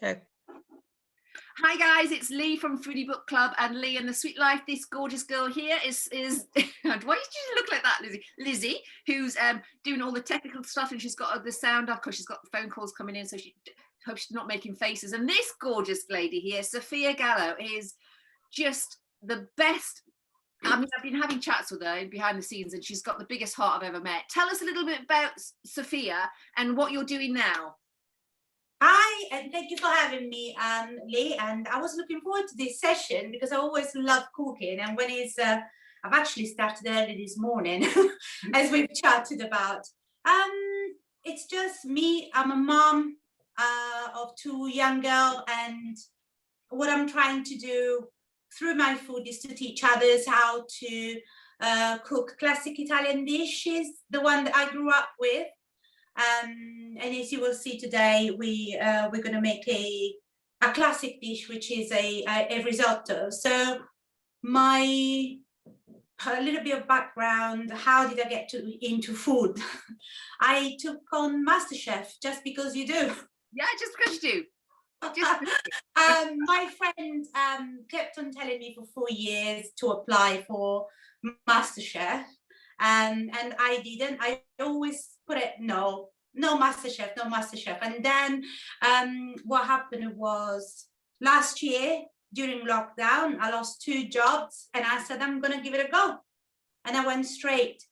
Okay. Hi guys, it's Lee from Foodie Book Club, and Lee and the Sweet Life. This gorgeous girl here is why did you look like that, Lizzie? Lizzie, who's doing all the technical stuff, and she's got the sound up because she's got phone calls coming in, so she hopes she's not making faces. And this gorgeous lady here, Sofia Gallo, is just the best. I mean, I've been having chats with her behind the scenes, and she's got the biggest heart I've ever met. Tell us a little bit about Sofia and what you're doing now. Hi, and thank you for having me, Lee. And I was looking forward to this session because I always love cooking. And when I've actually started early this morning, as we've chatted about. It's just me. I'm a mom of two young girls, and what I'm trying to do through my food is to teach others how to cook classic Italian dishes, the one that I grew up with. And as you will see today, we're going to make a classic dish, which is a risotto. So a little bit of background, how did I get into food? I took on MasterChef just because you do. Yeah, just because you do. My friend kept on telling me for 4 years to apply for MasterChef. And I didn't. I always put it, no MasterChef, no MasterChef. And then what happened was last year during lockdown, I lost 2 jobs, and I said, I'm going to give it a go. And I went straight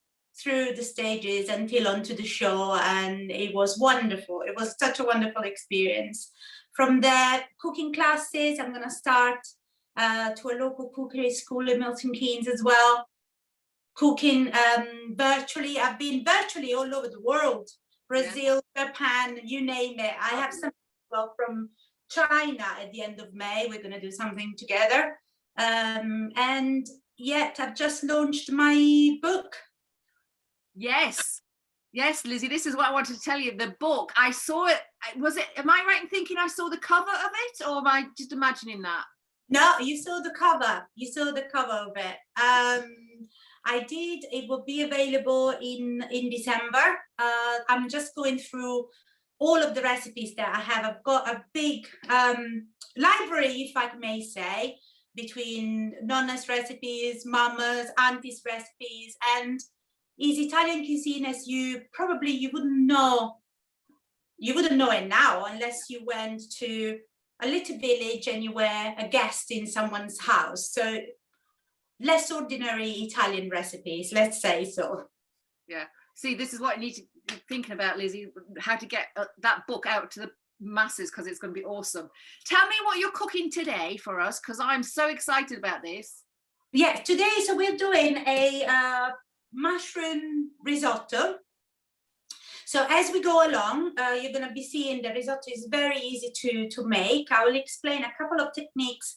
through the stages until onto the show, and it was wonderful. It was such a wonderful experience. From there, cooking classes, I'm going to start to a local cookery school in Milton Keynes as well. Cooking virtually. I've been virtually all over the world, Brazil, Japan, you name it. I have some people from China at the end of May. We're going to do something together. And yet I've just launched my book. Yes, Lizzie, this is what I wanted to tell you. The book, I saw it. Am I right in thinking I saw the cover of it, or am I just imagining that? No, you saw the cover. You saw the cover of it. I did. It will be available in December. I'm just going through all of the recipes that I have. I've got a big library, if I may say, between nonna's recipes, mama's, auntie's recipes, and is Italian cuisine as you wouldn't know. You wouldn't know it now unless you went to a little village and you were a guest in someone's house. So less ordinary Italian recipes, let's say so. Yeah. See, this is what I need to be thinking about, Lizzie, how to get that book out to the masses, because it's going to be awesome. Tell me what you're cooking today for us, because I'm so excited about this. Yeah, today, so we're doing a mushroom risotto. So as we go along, you're going to be seeing the risotto is very easy to make. I will explain a couple of techniques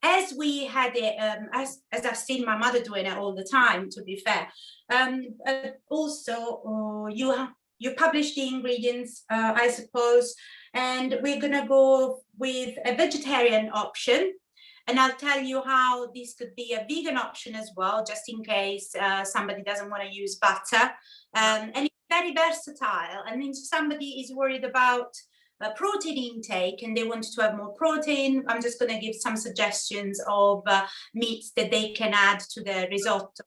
as we had it, as I've seen my mother doing it all the time, to be fair. Also, you publish the ingredients, I suppose, and we're going to go with a vegetarian option. And I'll tell you how this could be a vegan option as well, just in case somebody doesn't want to use butter. And it's very versatile. And if somebody is worried about protein intake and they want to have more protein, I'm just going to give some suggestions of meats that they can add to the risotto.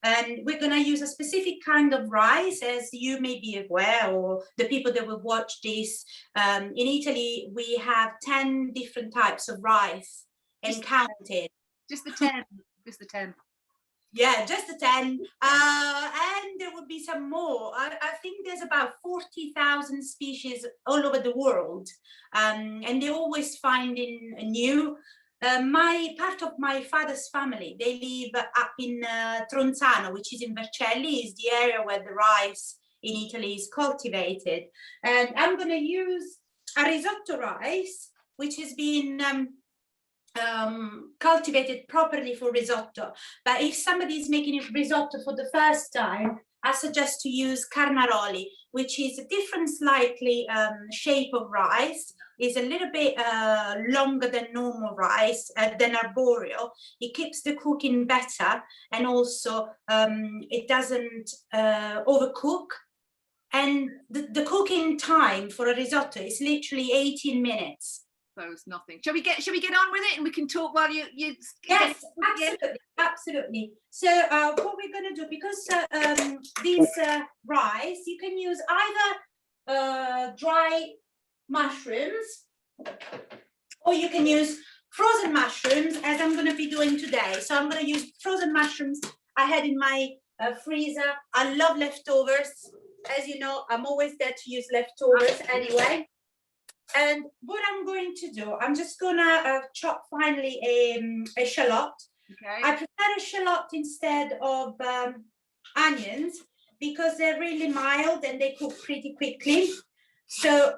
And we're going to use a specific kind of rice, as you may be aware, or the people that will watch this. In Italy, we have 10 different types of rice. And counted. Just the 10. Just the 10. Yeah, just the 10. And there will be some more. I think there's about 40,000 species all over the world. And they're always finding new. Part of my father's family, they live up in Tronzano, which is in Vercelli, is the area where the rice in Italy is cultivated. And I'm going to use a risotto rice, which has been cultivated properly for risotto. But if somebody is making a risotto for the first time, I suggest to use carnaroli, which is a different slightly shape of rice. Is a little bit longer than normal rice, than arboreal. It keeps the cooking better, and also it doesn't overcook. And the cooking time for a risotto is literally 18 minutes. suppose nothing. Shall we get on with it and we can talk while you Yes, absolutely. So what we're going to do, because these rice, you can use either dry mushrooms or you can use frozen mushrooms, as I'm going to be doing today. So I'm going to use frozen mushrooms I had in my freezer. I love leftovers. As you know, I'm always there to use leftovers anyway. And what I'm going to do, I'm just gonna chop finely a shallot. Okay. I prefer a shallot instead of onions because they're really mild and they cook pretty quickly. So,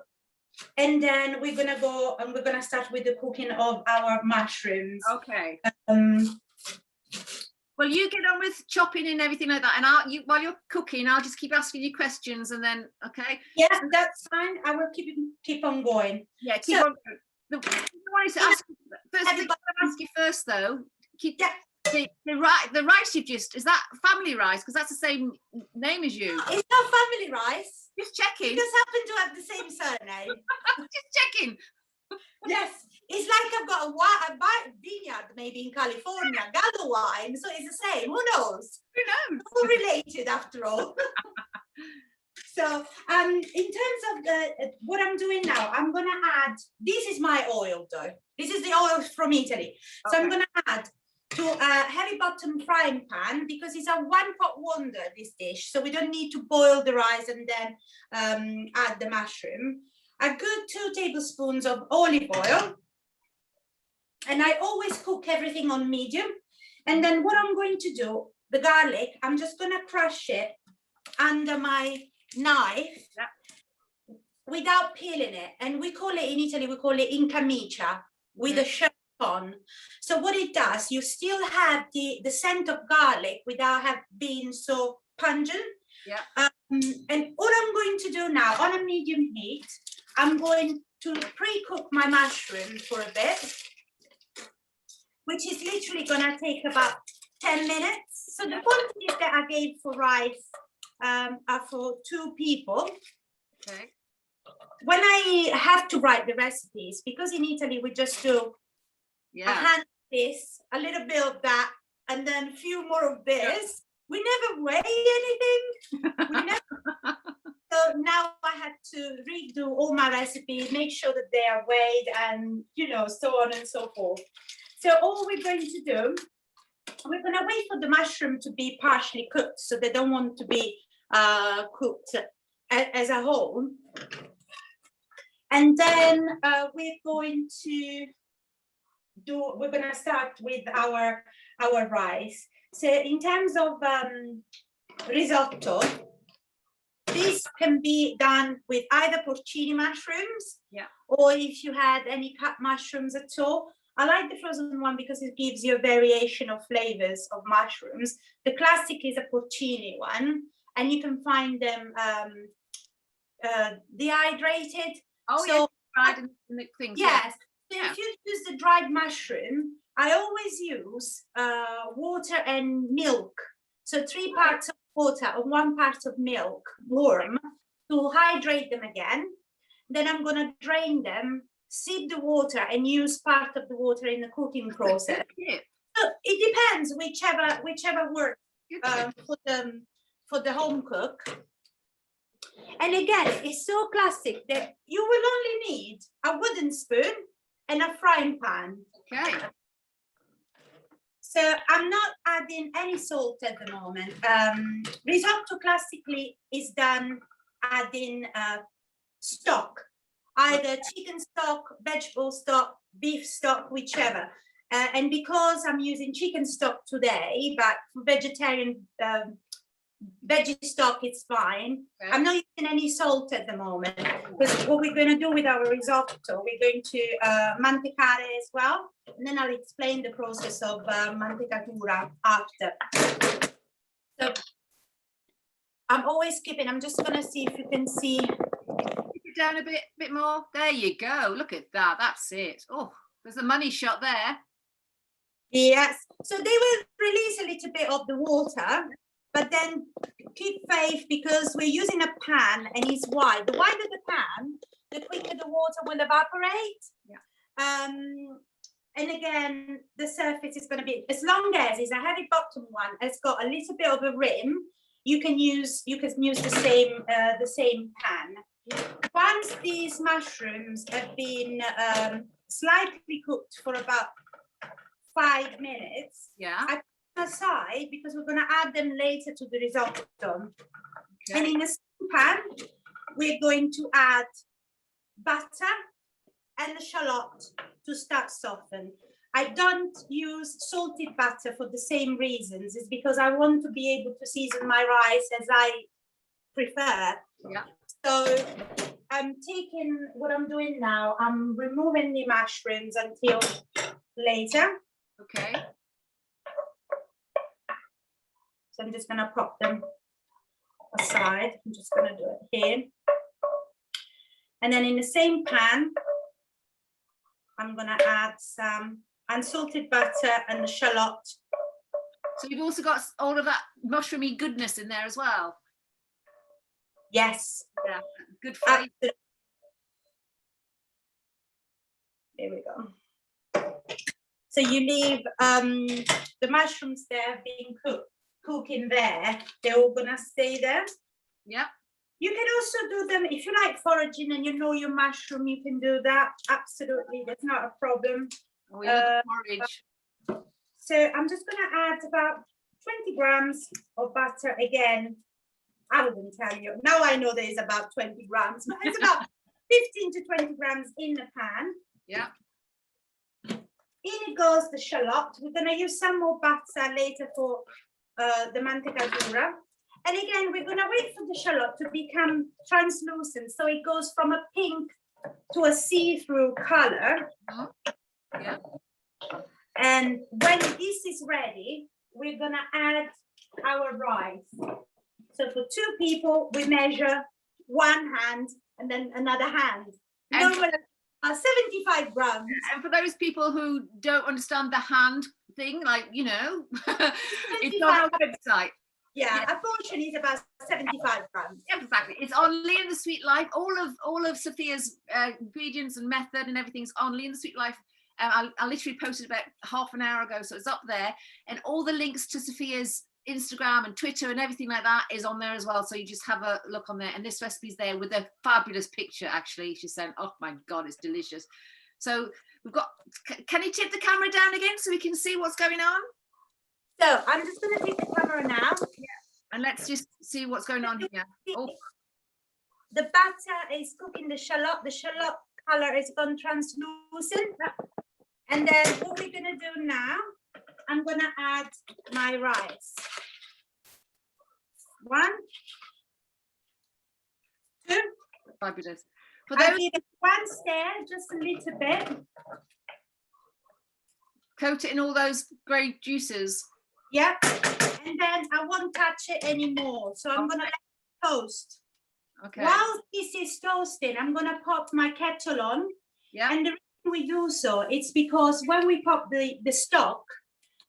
and then we're gonna go and we're gonna start with the cooking of our mushrooms. Okay. Well, you get on with chopping and everything like that, and while you're cooking, I'll just keep asking you questions, and then okay. Yeah, that's fine. I will keep on going. Yeah, keep on. The one I wanted to ask you first, though. The rice you've just, is that family rice? Because that's the same name as you. It's not family rice. Just checking. We just happen to have the same surname. Just checking. Yes, it's like I've got a vineyard maybe in California, Gallo wine, so it's the same. Who knows? Who knows? All related after all. So in terms of what I'm doing now, I'm going to add, this is my oil though. This is the oil from Italy. So I'm going to add to a heavy bottom frying pan because it's a one pot wonder, this dish. So we don't need to boil the rice and then add the mushroom. A good 2 tablespoons of olive oil. And I always cook everything on medium. And then what I'm going to do, the garlic, I'm just going to crush it under my knife without peeling it. And we call it in Italy, we call it in camicia, with a shirt on. So what it does, you still have the scent of garlic without being so pungent. Yeah. And what I'm going to do now, on a medium heat, I'm going to pre-cook my mushroom for a bit, which is literally going to take about 10 minutes. So the quantities that I gave for rice are for 2 people. Okay. When I have to write the recipes, because in Italy we just do a hand of this, a little bit of that, and then a few more of this. We never weigh anything. So now I had to redo all my recipes, make sure that they are weighed and, so on and so forth. So all we're going to do, we're going to wait for the mushroom to be partially cooked. So they don't want to be cooked as a whole. And then we're going to start with our rice. So in terms of risotto, this can be done with either porcini mushrooms, or if you had any cut mushrooms at all. I like the frozen one because it gives you a variation of flavors of mushrooms. The classic is a porcini one, and you can find them dehydrated. Oh, so, dried in the things. Yes. So if you use the dried mushroom, I always use water and milk. So 3 parts of water and 1 part of milk, warm, to hydrate them again. Then I'm going to drain them, sieve the water, and use part of the water in the cooking process. So it depends, whichever works for the home cook. And again, it's so classic that you will only need a wooden spoon and a frying pan. Okay. So I'm not adding any salt at the moment. Risotto classically is done adding stock, either chicken stock, vegetable stock, beef stock, whichever. And because I'm using chicken stock today, but for vegetarian veggie stock, it's fine. Okay. I'm not using any salt at the moment because what we're going to do with our risotto, we're going to mantecare as well, and then I'll explain the process of mantecatura after. So I'm always skipping. I'm just going to see if you can see. Keep it down a bit more. There you go. Look at that. That's it. Oh, there's a money shot there. Yes. So they will release a little bit of the water. But then keep faith because we're using a pan and it's wide. The wider the pan, the quicker the water will evaporate. Yeah. And again, the surface is going to be, as long as it's a heavy bottom one, it's got a little bit of a rim. You can use the same pan. Once these mushrooms have been slightly cooked for about 5 minutes, yeah, I put them aside because we're going to add them later to the risotto. Okay. And in the same pan, we're going to add butter and the shallot to start soften. I don't use salted butter for the same reasons. It's because I want to be able to season my rice as I prefer. Yeah. So I'm taking what I'm doing now. I'm removing the mushrooms until later. Okay. So I'm just going to pop them aside. I'm just going to do it here. And then in the same pan, I'm going to add some unsalted butter and the shallot. So you've also got all of that mushroomy goodness in there as well. Yes. Yeah. Good flavor. There we go. So you leave the mushrooms there being cooking there. They're all going to stay there. Yeah. You can also do them if you like foraging and you know your mushroom, you can do that. Absolutely, that's not a problem. Oh, we love porridge. So I'm just going to add about 20 grams of butter again. I wouldn't tell you. Now I know there is about 20 grams, but it's about 15 to 20 grams in the pan. Yeah. In it goes the shallot. We're going to use some more butter later for the mantecatura. And again, we're going to wait for the shallot to become translucent. So it goes from a pink to a see-through color. Yeah. And when this is ready, we're going to add our rice. So for 2 people, we measure 1 hand and then another hand. Normally, 75 grams. And for those people who don't understand the hand thing, like, you know, it's on our website. Yeah, a portion is about 75 grams. Yeah, exactly. It's on Lee and the Sweet Life. All of Sofia's ingredients and method and everything's on Lee and the Sweet Life. I literally posted about half an hour ago, so it's up there. And all the links to Sofia's Instagram and Twitter and everything like that is on there as well. So you just have a look on there. And this recipe's there with a fabulous picture, actually. She said, oh my God, it's delicious. So we've got, can you tip the camera down again so we can see what's going on? So I'm just going to take the camera now. Yeah. And let's just see what's going on here. Oh. The batter is cooking the shallot. The shallot color is gone translucent. And then what we're going to do now, I'm going to add my rice. 1, 2. Fabulous. For those, give it 1 stir, just a little bit. Coat it in all those great juices. Yeah, and then I won't touch it anymore. So I'm going to let it toast. Okay. While this is toasting, I'm going to pop my kettle on. Yeah. And the reason we do so, it's because when we pop the stock,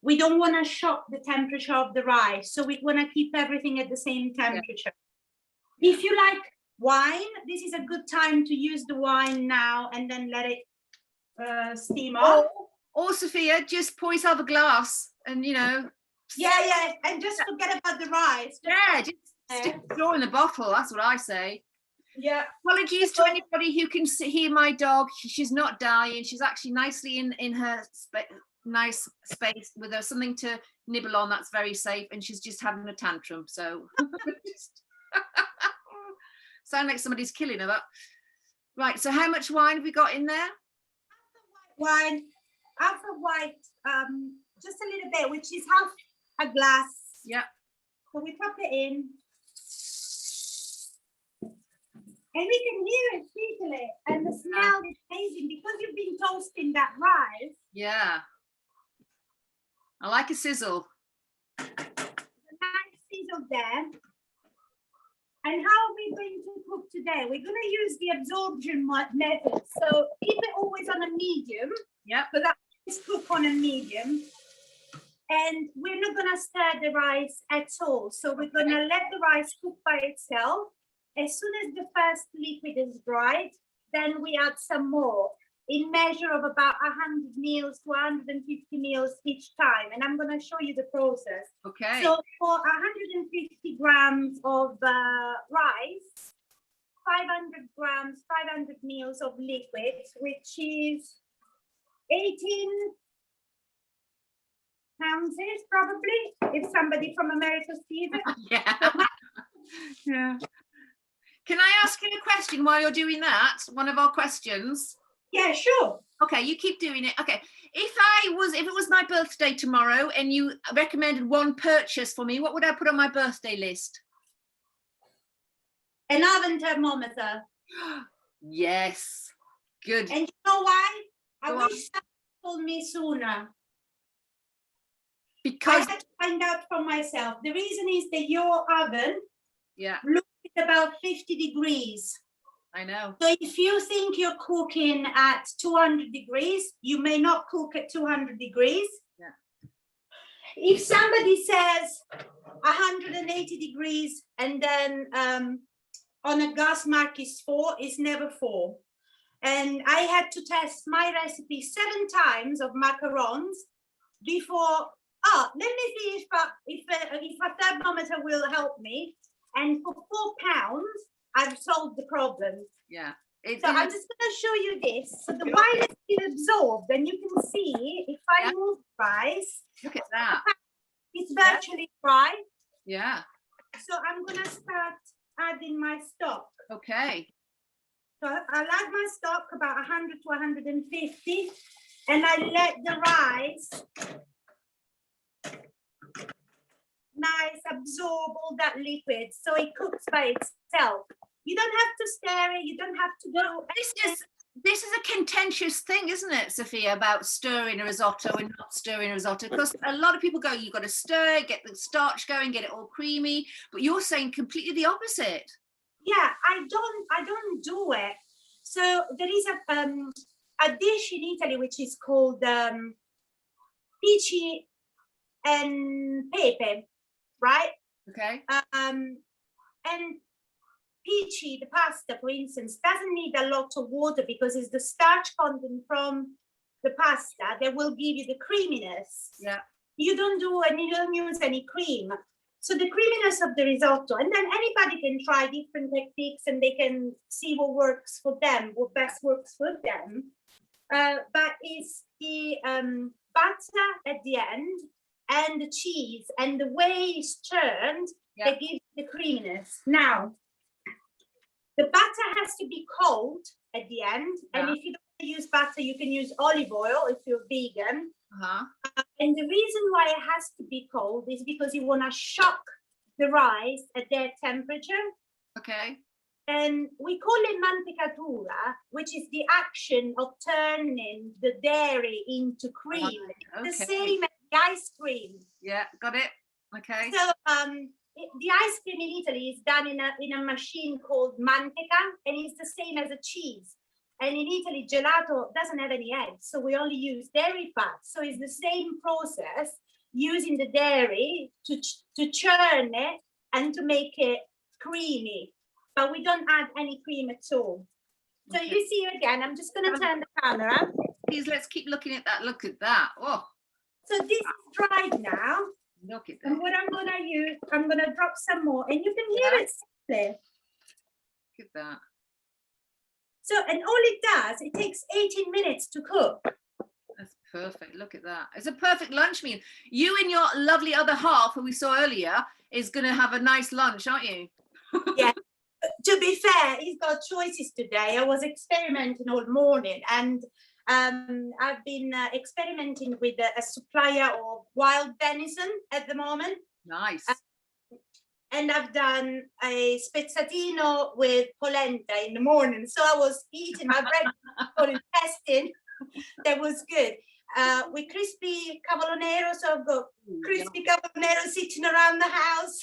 we don't want to shock the temperature of the rice. So we want to keep everything at the same temperature. Yeah. If you like wine, this is a good time to use the wine now and then let it steam off. Or Sophia, just pour yourself a glass and, you know. Yeah, and just forget about the rice. Just stick the straw in the bottle. That's what I say. Yeah. Apologies to anybody who can hear my dog. She's not dying. She's actually nicely in her nice space with her something to nibble on. That's very safe. And she's just having a tantrum. So sound like somebody's killing her. Right. So how much wine have we got in there? Half a white, just a little bit, which is half a glass. Yeah. So we pop it in. And we can hear it sizzling. And the smell is amazing because you've been toasting that rice. Yeah. I like a sizzle. There's a nice sizzle there. And how are we going to cook today? We're going to use the absorption method. So keep it always on a medium. Yeah. So that is cook on a medium. And we're not going to stir the rice at all. So we're going to let the rice cook by itself. As soon as the first liquid is dried, then we add some more. in measure of about 100 meals to 150 meals each time. And I'm going to show you the process. Okay. So for 150 grams of rice, 500 grams, 500 mils of liquid, which is 18 ounces probably, if somebody from America sees it. Yeah. Yeah. Can I ask you a question while you're doing that? One of our questions. Yeah, sure. Okay, you keep doing it. Okay. If it was my birthday tomorrow and you recommended one purchase for me, what would I put on my birthday list? An oven thermometer. Yes. Good. And you know why? I Go wish someone told me sooner. Because I had to find out for myself. The reason is that your oven yeah, looks at about 50 degrees. I know. So if you think you're cooking at 200 degrees, you may not cook at 200 degrees. Yeah. If somebody says 180 degrees and then on a gas mark is 4, it's never 4. And I had to test my recipe 7 times of macarons before. Oh, let me see if a thermometer will help me. And for £4, I've solved the problem. Yeah. So I'm just going to show you this. So the wine is still absorbed, and you can see if I move rice. Look at that. It's virtually dry. Yeah. So I'm going to start adding my stock. Okay. So I'll add my stock about 100 to 150, and I let the rice nice absorb all that liquid so it cooks by itself. You don't have to stir it, you don't have to go. This is a contentious thing, isn't it, Sophia, about stirring a risotto and not stirring a risotto? Because a lot of people go, you've got to stir, get the starch going, get it all creamy, but you're saying completely the opposite. Yeah, I don't do it. So there is a dish in Italy which is called Peachy and pepe, right? Okay. And Peachy, the pasta, for instance, doesn't need a lot of water because it's the starch content from the pasta that will give you the creaminess. Yeah. You don't use any cream. So the creaminess of the risotto, and then anybody can try different techniques and they can see what works for them, what best works for them. But it's the butter at the end and the cheese and the way it's turned that gives the creaminess. Now, the butter has to be cold at the end, and if you don't use butter, you can use olive oil if you're vegan. And the reason why it has to be cold is because you want to shock the rice at their temperature. Okay. And we call it mantecatura, which is the action of turning the dairy into cream. It's the same as the ice cream. Yeah, got it. Okay. So the ice cream in Italy is done in a machine called manteca, and it's the same as a cheese. And in Italy, gelato doesn't have any eggs, so we only use dairy fat. So it's the same process, using the dairy to churn it and to make it creamy. But we don't add any cream at all. So you see again, I'm just going to turn the camera. Please, let's keep looking at that. Look at that. Oh. So this is dried now. Look at that. And what I'm going to use, I'm going to drop some more. And you can hear it simply. Look at that. So, and all it does, it takes 18 minutes to cook. That's perfect. Look at that. It's a perfect lunch meal. You and your lovely other half, who we saw earlier, is going to have a nice lunch, aren't you? Yeah. To be fair, he's got choices today. I was experimenting all morning, and I've been experimenting with a supplier of wild venison at the moment. Nice. And I've done a spezzatino with polenta in the morning. So I was eating my breakfast for testing. That was good. With crispy cavolo so I've got crispy cavolo sitting around the house.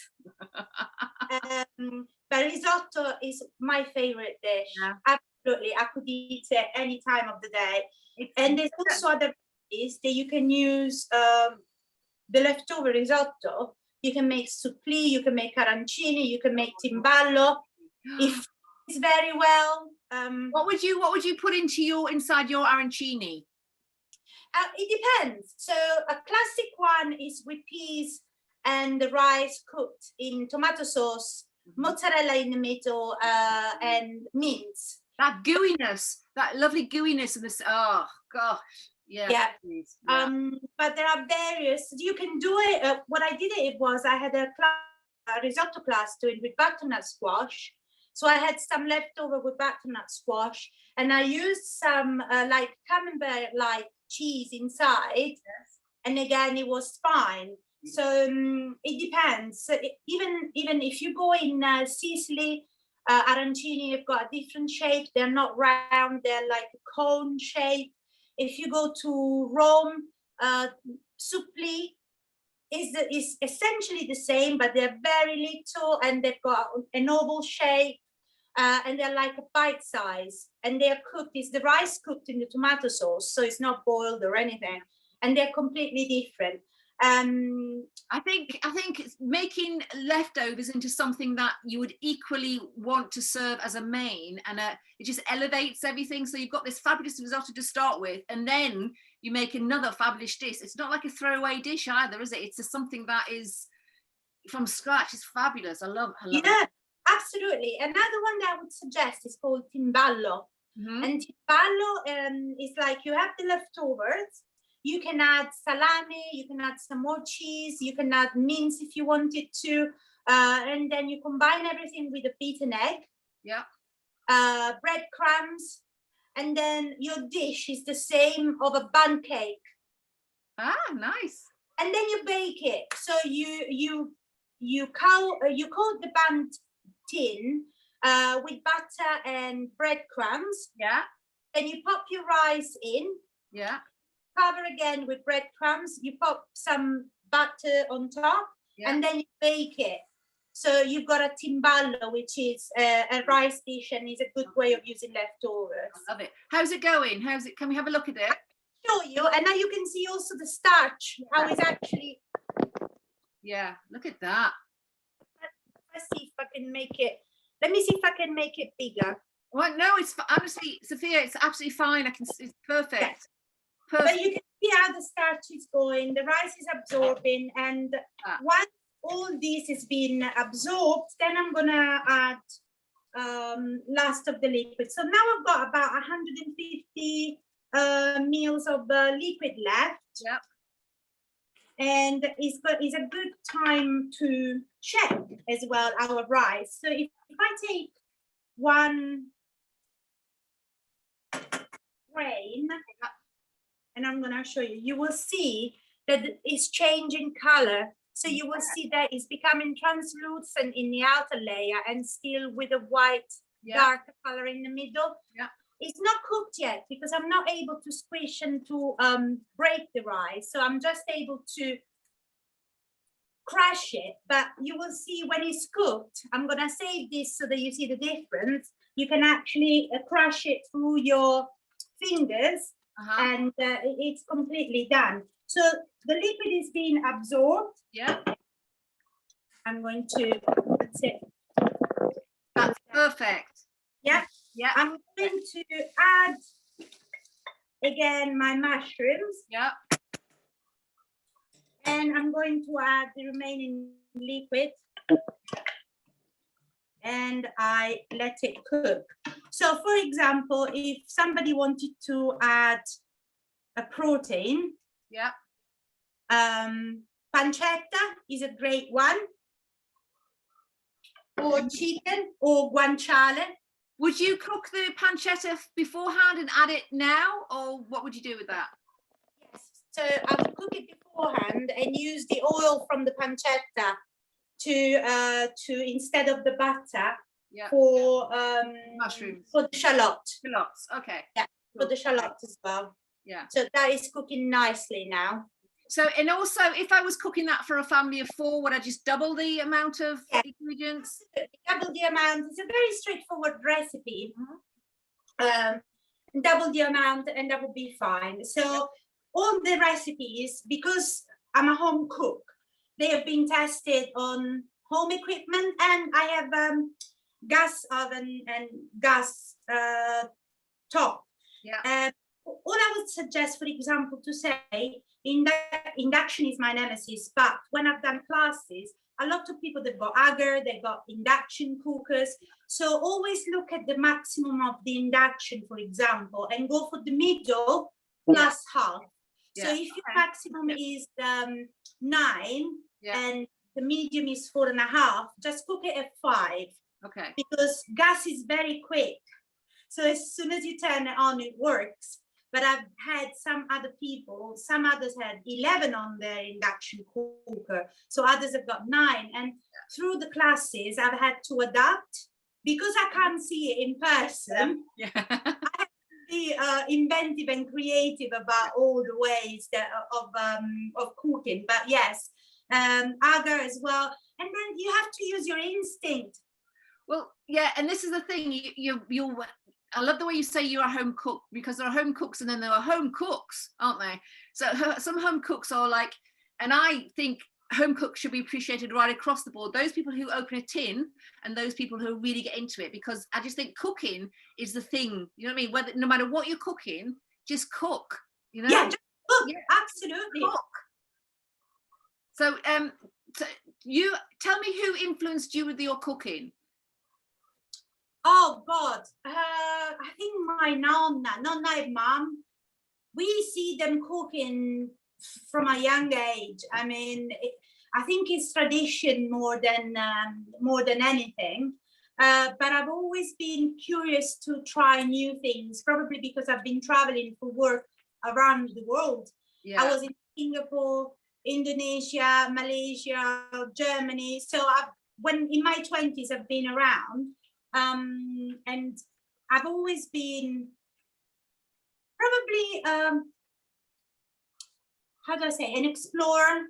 But risotto is my favorite dish. Yeah. Absolutely. I could eat it any time of the day. And there's also other recipes that you can use the leftover risotto. You can make suppli, you can make arancini, you can make timballo. If it's very well, What would you put inside your arancini? It depends. So a classic one is with peas and the rice cooked in tomato sauce, mozzarella in the middle, and mince. That gooiness, that lovely gooiness of this. Oh gosh, yeah. But there are various. You can do it. What I did was I had a risotto class doing with butternut squash. So I had some leftover with butternut squash, and I used some like camembert-like cheese inside. Yes. And again, it was fine. So it depends. So even if you go in Sicily, arancini have got a different shape. They're not round. They're like a cone shape. If you go to Rome, suppli is essentially the same, but they're very little and they've got an oval shape, and they're like a bite size, and they're cooked. Is the rice cooked in the tomato sauce, so it's not boiled or anything, and they're completely different. I think making leftovers into something that you would equally want to serve as a main, and it just elevates everything. So you've got this fabulous risotto to start with, and then you make another fabulous dish. It's not like a throwaway dish either, is it? It's just something that is from scratch. It's fabulous. I love it. Absolutely. Another one that I would suggest is called timballo. And timballo is like you have the leftovers. You can add salami, you can add some more cheese, you can add mince if you wanted to, and then you combine everything with a beaten egg, breadcrumbs, and then your dish is the same of a bun cake. Ah, nice. And then you bake it. So you coat the bun tin with butter and breadcrumbs. Yeah. Then you pop your rice in. Yeah. Cover again with breadcrumbs. You pop some butter on top, and then you bake it. So you've got a timballo, which is a rice dish, and is a good way of using leftovers. I love it. How's it going? Can we have a look at it? I'll show you, and now you can see also the starch. How it's actually. Yeah, look at that. Let's see if I can make it. Let me see if I can make it bigger. Well, no, it's honestly, Sophia, it's absolutely fine. It's perfect. Yes. But you can see how the starch is going. The rice is absorbing, and once all this has been absorbed, then I'm gonna add last of the liquid. So now I've got about 150 mils of liquid left. Yep. And it's a good time to check as well our rice. So if I take one grain, and I'm going to show you, you will see that it's changing color. So you will see that it's becoming translucent in the outer layer and still with a white, darker color in the middle. Yeah. It's not cooked yet because I'm not able to squish and to break the rice. So I'm just able to crush it. But you will see when it's cooked, I'm going to save this so that you see the difference. You can actually crush it through your fingers. And it's completely done. So the liquid is being absorbed. Yeah. I'm going to, that's it. That's perfect. Yeah. Yeah. I'm going to add again my mushrooms. Yeah. And I'm going to add the remaining liquid. And I let it cook. So for example, if somebody wanted to add a protein, pancetta is a great one, or chicken or guanciale. Would you cook the pancetta beforehand and add it now, or what would you do with that? Yes, so I would cook it beforehand and use the oil from the pancetta to instead of the butter for mushrooms, for the shallots. Shallots, okay. Yeah, for the shallots as well. Yeah. So that is cooking nicely now. So, and also, if I was cooking that for a family of 4, would I just double the amount of ingredients? Double the amount. It's a very straightforward recipe. Double the amount, and that would be fine. So all the recipes, because I'm a home cook, they have been tested on home equipment, and I have gas oven and gas top. Yeah. All I would suggest, for example, to say induction is my nemesis, but when I've done classes, a lot of people, they've got Agar, they've got induction cookers. So always look at the maximum of the induction, for example, and go for the middle plus half. So if your maximum is 9 and the medium is 4.5, just cook it at 5. Okay. Because gas is very quick. So as soon as you turn it on, it works. But I've had some others had 11 on their induction cooker. So others have got 9. And through the classes, I've had to adapt because I can't see it in person. Yeah. I have to be inventive and creative about all the ways that of cooking. But yes, agar as well. And then you have to use your instinct. Well, yeah, and this is the thing. You I love the way you say you're a home cook, because there are home cooks and then there are home cooks, aren't they? So some home cooks are like, and I think home cooks should be appreciated right across the board. Those people who open a tin and those people who really get into it, because I just think cooking is the thing. You know what I mean? Whether no matter what you're cooking, just cook. You know? Yeah, just cook. Yeah, absolutely. Cook. So you tell me who influenced you with your cooking. Oh God, I think my nonna and mom, we see them cooking from a young age. I mean, I think it's tradition more than anything. But I've always been curious to try new things, probably because I've been traveling for work around the world. Yeah. I was in Singapore, Indonesia, Malaysia, Germany. So when in my 20s, I've been around. And I've always been probably, how do I say, an explorer.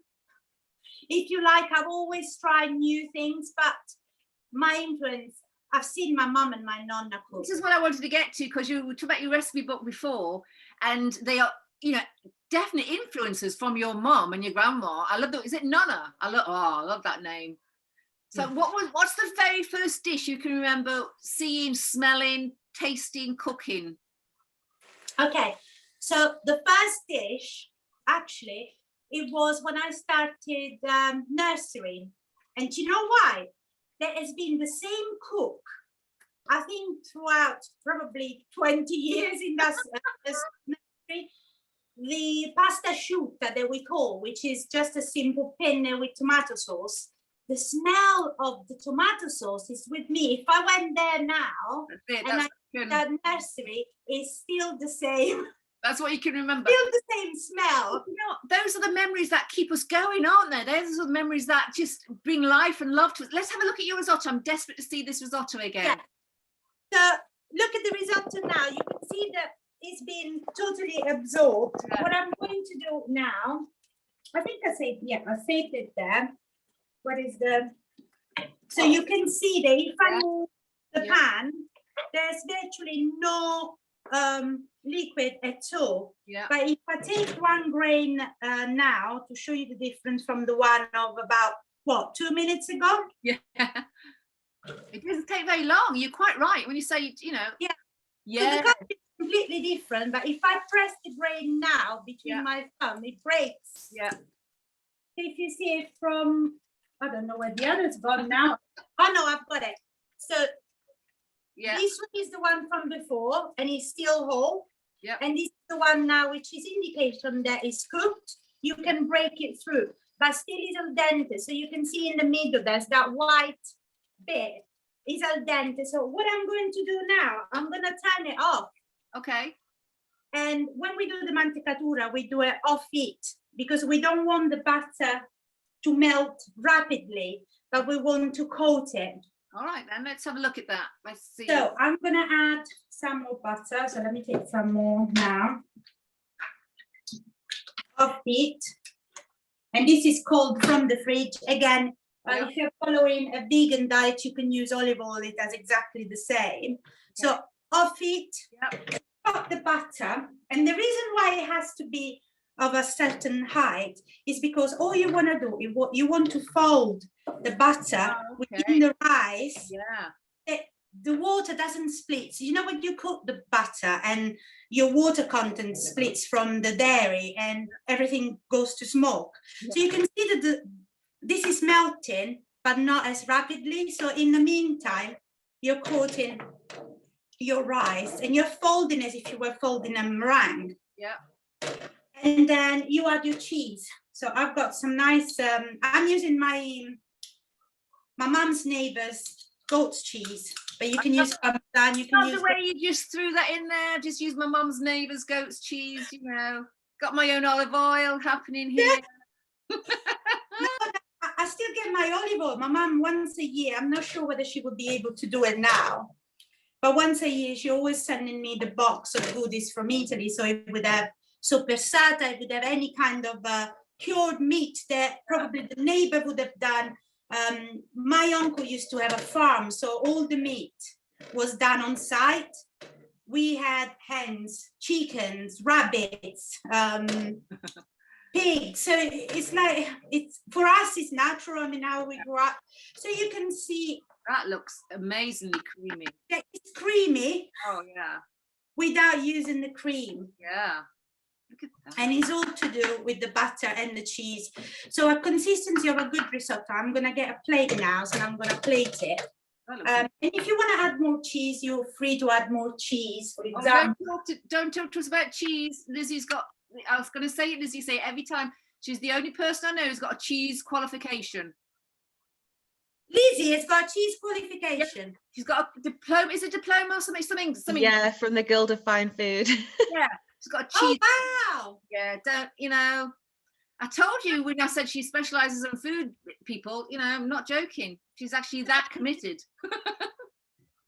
If you like, I've always tried new things, but my influence, I've seen my mum and my nonna cook. This is what I wanted to get to, because you talked about your recipe book before, and they are, definite influences from your mum and your grandma. I love is it Nonna? I love that name. So what's the very first dish you can remember seeing, smelling, tasting, cooking? Okay, so the first dish, actually, it was when I started nursery. And do you know why? There has been the same cook, I think, throughout probably 20 years in that nursery. The pasta asciutta that we call, which is just a simple penne with tomato sauce. The smell of the tomato sauce is with me. If I went there now that nursery is still the same. That's what you can remember. Still the same smell. Those are the memories that keep us going, aren't they? Those are the memories that just bring life and love to us. Let's have a look at your risotto. I'm desperate to see this risotto again. Yeah. So look at the risotto now. You can see that it's been totally absorbed. Yeah. What I'm going to do now, I think I saved it there. What is so you can see that if I move the pan, there's virtually no liquid at all. Yeah. But if I take 1 grain now to show you the difference from the one of about 2 minutes ago. Yeah. It doesn't take very long. You're quite right when you say, Yeah. So the color is completely different, but if I press the grain now between my thumb, it breaks. Yeah. If you see it from, I don't know where the other's gone now. Oh no, I've got it. So this one is the one from before, and it's still whole. Yeah. And this is the one now, which is indication that it's cooked. You can break it through, but still is al dente. So you can see in the middle, there's that white bit. It's al dente. So what I'm going to do now, I'm going to turn it off. Okay. And when we do the mantecatura, we do it off heat because we don't want the batter to melt rapidly, but we want to coat it. All right, then let's have a look at that. Let's see. So I'm going to add some more butter. So let me take some more now. Off heat. And this is cold from the fridge. Again, if you're following a vegan diet, you can use olive oil. It does exactly the same. So off heat, pop the butter. And the reason why it has to be of a certain height is because all you want to do is you want to fold the butter within the rice. Yeah. the water doesn't split. So, you know, when you cook the butter and your water content splits from the dairy and everything goes to smoke. So you can see that this is melting, but not as rapidly. So in the meantime, you're coating your rice and you're folding as if you were folding a meringue. Yeah. And then you add your cheese. So I've got some nice, I'm using my mum's neighbor's goat's cheese, but you can use Parmesan, you can Not use the way you just threw that in there, just use my mum's neighbour's goat's cheese, you know. Got my own olive oil happening here. I still get my olive oil. My mum once a year, I'm not sure whether she would be able to do it now, but once a year she always sending me the box of goodies from Italy. So it would have soppressata, it would have any kind of cured meat that probably the neighbor would have done. My uncle used to have a farm, so all the meat was done on site. We had hens, chickens, rabbits, pigs. So it's like, it's for us, it's natural. I mean, how we grew up. So you can see. That looks amazingly creamy. It's creamy. Oh, yeah. Without using the cream. Yeah. Look at that. And it's all to do with the butter and the cheese. So a consistency of a good risotto. I'm going to get a plate now, so I'm going to plate it. And if you want to add more cheese, you're free to add more cheese. For example, don't talk to us about cheese. Lizzie's got, I was going to say it, Lizzie, say it every time. She's the only person I know who's got a cheese qualification. Lizzie has got a cheese qualification. Yeah. She's got a diploma. Is it diploma or something? Yeah, from the Guild of Fine Food. Yeah, she's got a cheese. Oh, wow. Yeah, don't, you know, I told you when I said she specializes in food people, you know, I'm not joking. She's actually that committed.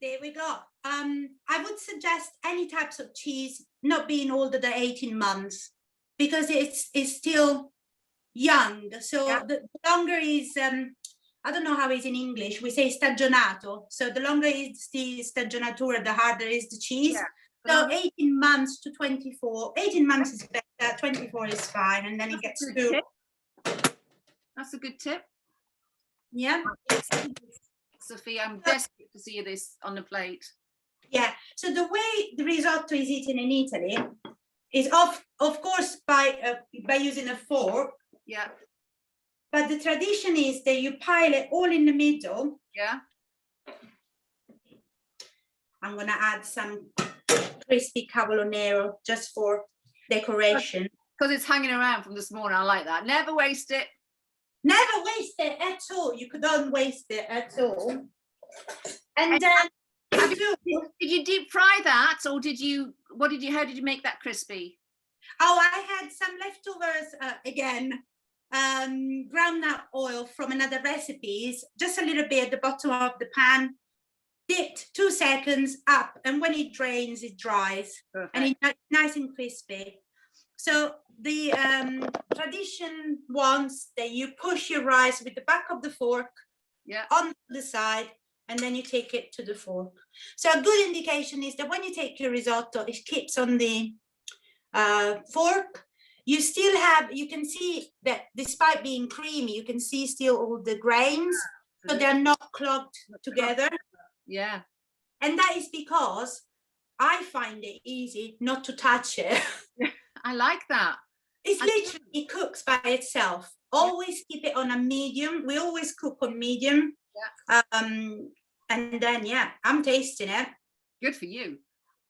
There we go. I would suggest any types of cheese not being older than 18 months because it's still young. So yeah. The longer is, I don't know how it's in English, we say stagionato. So the longer is the stagionatura, the harder is the cheese. Yeah. So 18 months to 24, 18 months is better, 24 is fine, and then it gets to... That's a good tip. Yeah. Sophia, I'm desperate to see this on the plate. Yeah, so the way the risotto is eaten in Italy is of course by using a fork. Yeah. But the tradition is that you pile it all in the middle. Yeah. I'm gonna add some crispy cavolo nero just for decoration. Because it's hanging around from this morning. I like that. Never waste it. Never waste it at all. You don't waste it at all. And did you deep fry that, or did you? How did you make that crispy? Oh, I had some leftovers again. Groundnut oil from another recipes, just a little bit at the bottom of the pan. Dipped 2 seconds up, and when it drains, it dries. Perfect. And it's nice and crispy. So the tradition wants that you push your rice with the back of the fork on the side, and then you take it to the fork. So a good indication is that when you take your risotto, it keeps on the fork. You still have, you can see that despite being creamy, you can see still all the grains, so they're not clogged together. Yeah. And that is because I find it easy not to touch it. I like that. It's literally, it cooks by itself. Always keep it on a medium. We always cook on medium. Yeah. And then, yeah, I'm tasting it. Good for you.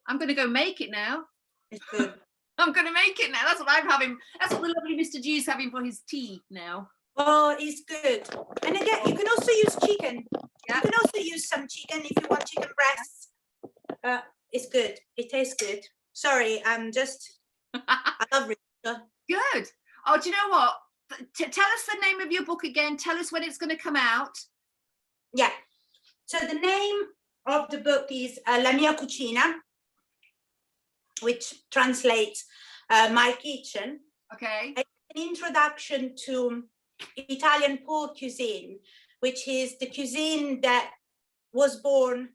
I'm going to go make it now. It's good. I'm going to make it now. That's what I'm having. That's what the lovely Mr. G is having for his tea now. Oh, it's good. And again, you can also use chicken. Yeah. You can also use some chicken if you want chicken breasts. It's good. It tastes good. Sorry, I'm just... I love risotto. Good. Oh, do you know what? Tell us the name of your book again. Tell us when it's going to come out. Yeah. So the name of the book is La Mia Cucina, which translates my kitchen. Okay. It's an introduction to Italian poor cuisine, which is the cuisine that was born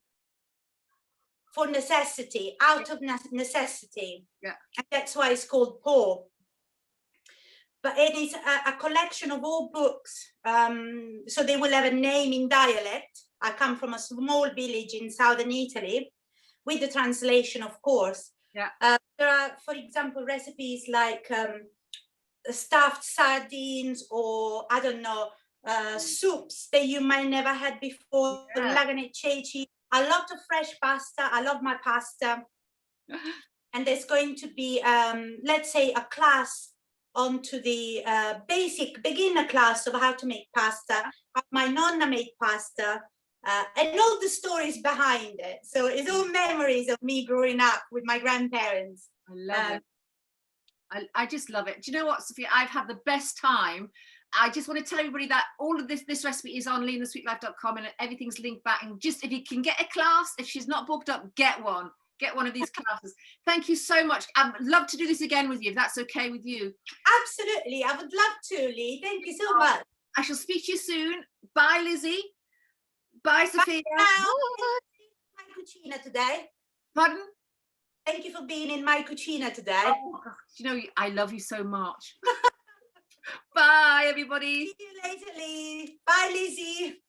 for necessity, out of necessity. Yeah. And that's why it's called poor. But it is a collection of all books. So they will have a name in dialect. I come from a small village in southern Italy, with the translation, of course. Yeah. There are, for example, recipes like stuffed sardines, or I don't know, soups that you might never had before, lasagne ceci, a lot of fresh pasta. I love my pasta. And there's going to be, let's say, a class onto the basic beginner class of how to make pasta. My nonna made pasta, and all the stories behind it. So it's all memories of me growing up with my grandparents. I love it. I just love it. Do you know what, Sophia? I've had the best time. I just want to tell everybody that all of this recipe is on leanthesweetlife.com, and everything's linked back. And just if you can get a class, if she's not booked up, get one. Get one of these classes. Thank you so much. I'd love to do this again with you, if that's okay with you. Absolutely. I would love to, Lee. Thank you so much. I shall speak to you soon. Bye, Lizzie. Bye, Sophia. Bye. My cucina today. Pardon? Thank you for being in my cucina today. Oh, you know, I love you so much. Bye, everybody. See you later, Lee. Bye, Lizzie.